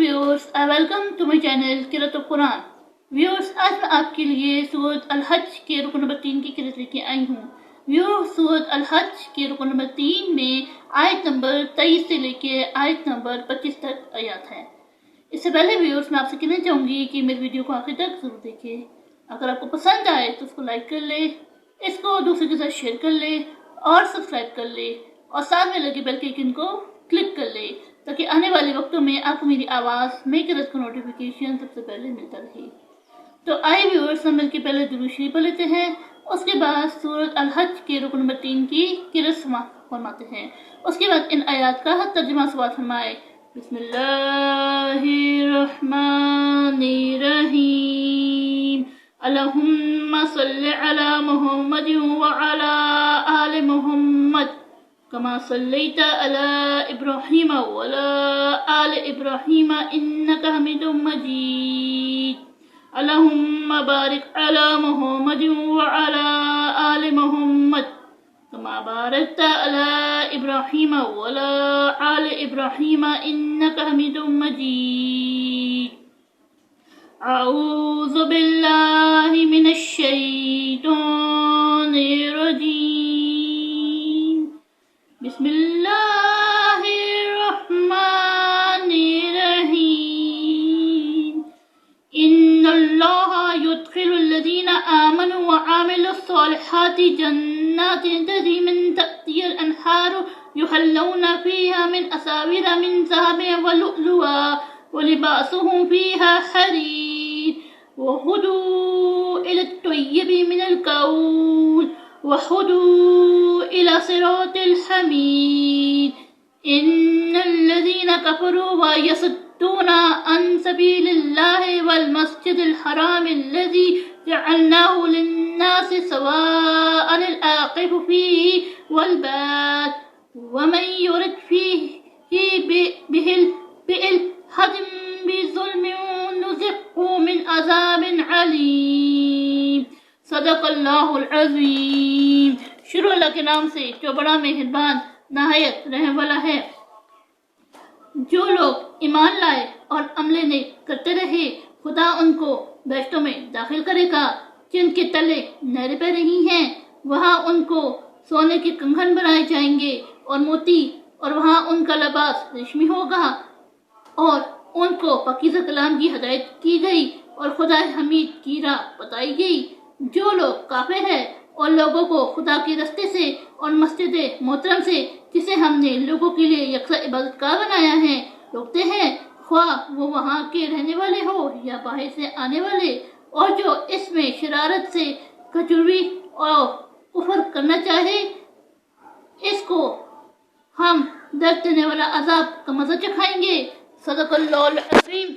viewers, I welcome to my channel Qiraat al-Quran. Viewers, आज मैं आपके लिए सूरत अल-हज के रुकन नंबर 3 की किरात लेके आई हूँ. व्यूअर्स, सूरत अल-हज के रुकन नंबर 3 में आयत नंबर 23 से लेके आयत नंबर 25 तक आयत है. इससे पहले व्यूअर्स मैं आपसे कहना चाहूँगी कि मेरी वीडियो को आखिर तक जरूर देखें. अगर आपको पसंद आए तो उसको लाइक कर ले, इसको दूसरे के साथ शेयर कर ले और सब्सक्राइब कर ले और साथ में लगे बेल के आइकन को क्लिक कर ले ताकि आने वाले वक्तों में आपको मेरी आवाज़ मेरी किरात का नोटिफिकेशन सबसे पहले मिलता रहे. तो आइए व्यूअर्स, हम मिलकर पहले दुरूद शरीफ पढ़ लेते हैं. उसके बाद सूरत अल-हज के रुकन नंबर 3 की किरात फरमाते हैं. उसके बाद इन आयात का तर्जुमा समाअत फरमाए. बिस्मिल्लाहिर्रहमानिर्रहीम. अल्लाहुम्मा सल्लि अला मुहम्मद व अला आलि मुहम्मद कमा सल्लैता अला इब्राहीम व अला आलि इब्राहीम इन्नका हमीदुम मजीद. अल्लाहुम्मा बारिक अला मुहम्मद व अला आलि मुहम्मद कमा बारकता अला इब्राहीम व अला आलि इब्राहीम इन्नका हमीदुम मजीद. अऊज़ु बिल्लाहि मिनश शैतानिर रजीम. बिस्मिल्लाहिर्रहमानिर्रहीम. इन्नल्लाहा युदखिलुल्लज़ीना आमनु व आमिलुस्सॉलिहाति जन्नातिन तजरी मिन तहतिहल अनहारु युहल्लौना फीहा मिन असाविर मिन ज़हबिन व लुअलुआ व लिबासुहुम फीहा हरीर व हुदू इला तय्यबि मिनल कौल व हुदू इला सिरातिल हमीद. इन्नल्लज़ीना कफरू व यसद्दूना अन सबीलिल्लाहि वल मस्जिदिल हरामिल्लज़ी जअलनाहु लिन्नासि सवाअनिल आक़िबु फ़ीहि वल बाद व मन युरिद फ़ीहि बिइल्हादिन बिज़ुल्मिन नुज़िक़हु मिन अज़ाबिन अलीम. सदक़ल्लाहुल अज़ीम. शुरू अल्लाह के नाम से जो बड़ा मेहरबान नहायत रहम वाला है. जो लोग ईमान लाए और अमले नेक करते रहे, खुदा उनको बहश्तों में दाखिल करेगा जिनके तले नहरें बह रही हैं. वहाँ उनको सोने के कंगन बनाए जाएंगे और मोती, और वहाँ उनका लिबास रेशमी होगा और उनको पाकीज़ा कलाम की हदायत की गई और खुदा हमीद की राह बताई गई. जो लोग काफिर है और लोगों को खुदा के रास्ते से और मस्जिद मोहतरम से, जिसे हमने लोगों के लिए यकसा इबादतगाह बनाया है, रोकते हैं, ख्वाह वो वहाँ के रहने वाले हो या बाहर से आने वाले, और जो इसमें शरारत से कचुर्वी और कुफर करना चाहे, इसको हम दर्द देने वाला अजाब का मजा चखाएंगे. सदक़ल्लाहुल अज़ीम.